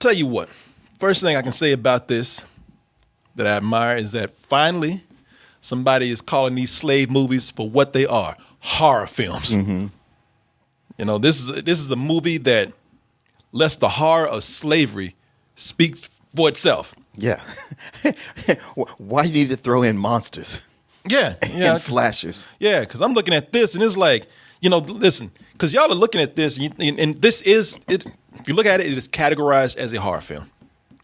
tell you what, first thing I can say about this that I admire is that finally somebody is calling these slave movies for what they are, horror films. Mm-hmm. You know, this is a movie that lets the horror of slavery speak for itself. Yeah. Why do you need to throw in monsters? Yeah. And slashers. Yeah, because I'm looking at this and it's like, you know, listen, because y'all are looking at this and this is, it. If you look at it, it is categorized as a horror film.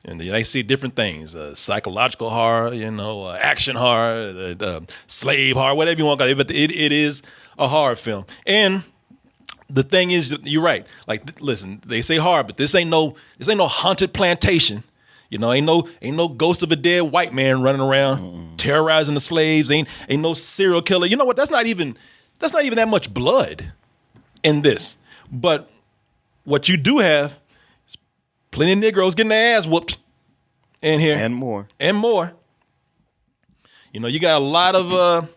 And they see different things, psychological horror, you know, action horror, slave horror, whatever you want to call it, but it is a horror film. And the thing is, you're right. Like, listen, they say horror, but this ain't no haunted plantation. You know, ain't no ghost of a dead white man running around terrorizing the slaves. Ain't no serial killer. You know what? That's not even that much blood in this. But what you do have is plenty of Negroes getting their ass whooped in here. And more. You know, you got a lot of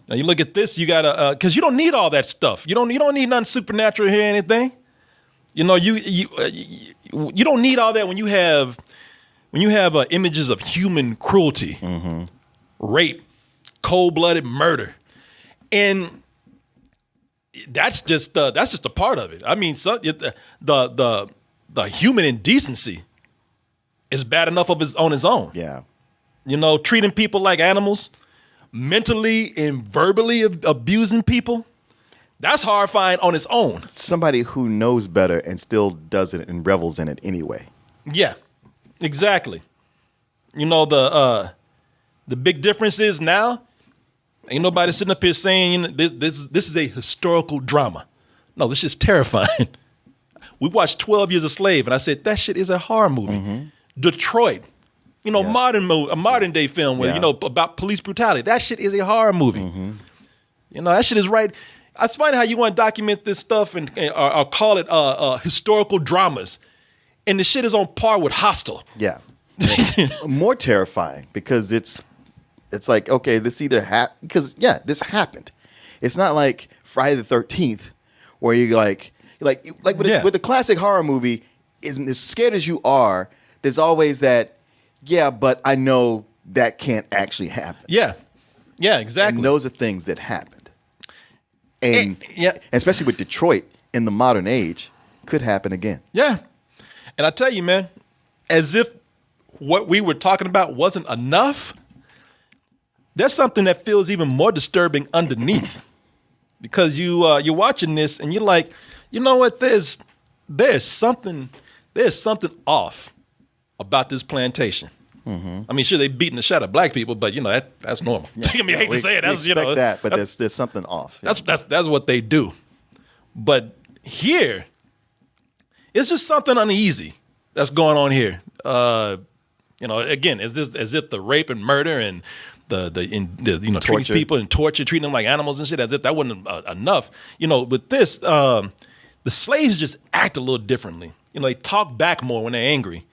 now you look at this, you got because you don't need all that stuff. You don't need nothing supernatural here or anything. You know, you don't need all that when you have images of human cruelty, rape, cold-blooded murder, and that's just a part of it. I mean, the human indecency is bad enough on its own. Yeah, you know, treating people like animals, mentally and verbally abusing people. That's horrifying on its own. Somebody who knows better and still does it and revels in it anyway. Yeah, exactly. You know, the big difference is now, ain't nobody sitting up here saying this is a historical drama. No, this shit's terrifying. We watched 12 Years a Slave, and I said, that shit is a horror movie. Mm-hmm. Detroit, you know, a modern day film where, you know, about police brutality. That shit is a horror movie. Mm-hmm. You know, that shit is right. It's funny how you want to document this stuff and or call it historical dramas. And the shit is on par with Hostel. Yeah. More terrifying because it's like, okay, this either because this happened. It's not like Friday the 13th where you're like with a classic horror movie, isn't as scared as you are, there's always that, but I know that can't actually happen. Yeah. Yeah, exactly. And those are things that happened. And especially with Detroit in the modern age, could happen again. Yeah. And I tell you, man, as if what we were talking about wasn't enough, there's something that feels even more disturbing underneath. Because you're watching this and you're like, you know what? There's something off about this plantation. Mm-hmm. I mean, sure, they beating the shit out of black people, but you know that's normal. Yeah. I mean, I hate to say it. That's that, but there's something off. Yeah. That's what they do. But here, it's just something uneasy that's going on here. You know, again, as if the rape and murder and the treating people and treating them like animals and shit, as if that wasn't enough. You know, with this, the slaves just act a little differently. You know, they talk back more when they're angry.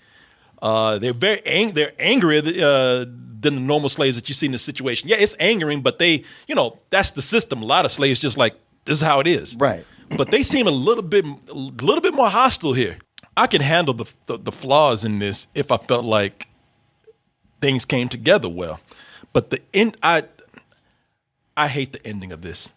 They're angrier than the normal slaves that you see in this situation. Yeah, it's angering, but that's the system. A lot of slaves just like, this is how it is. Right. But they seem a little bit more hostile here. I can handle the flaws in this if I felt like things came together well. But the end, I hate the ending of this.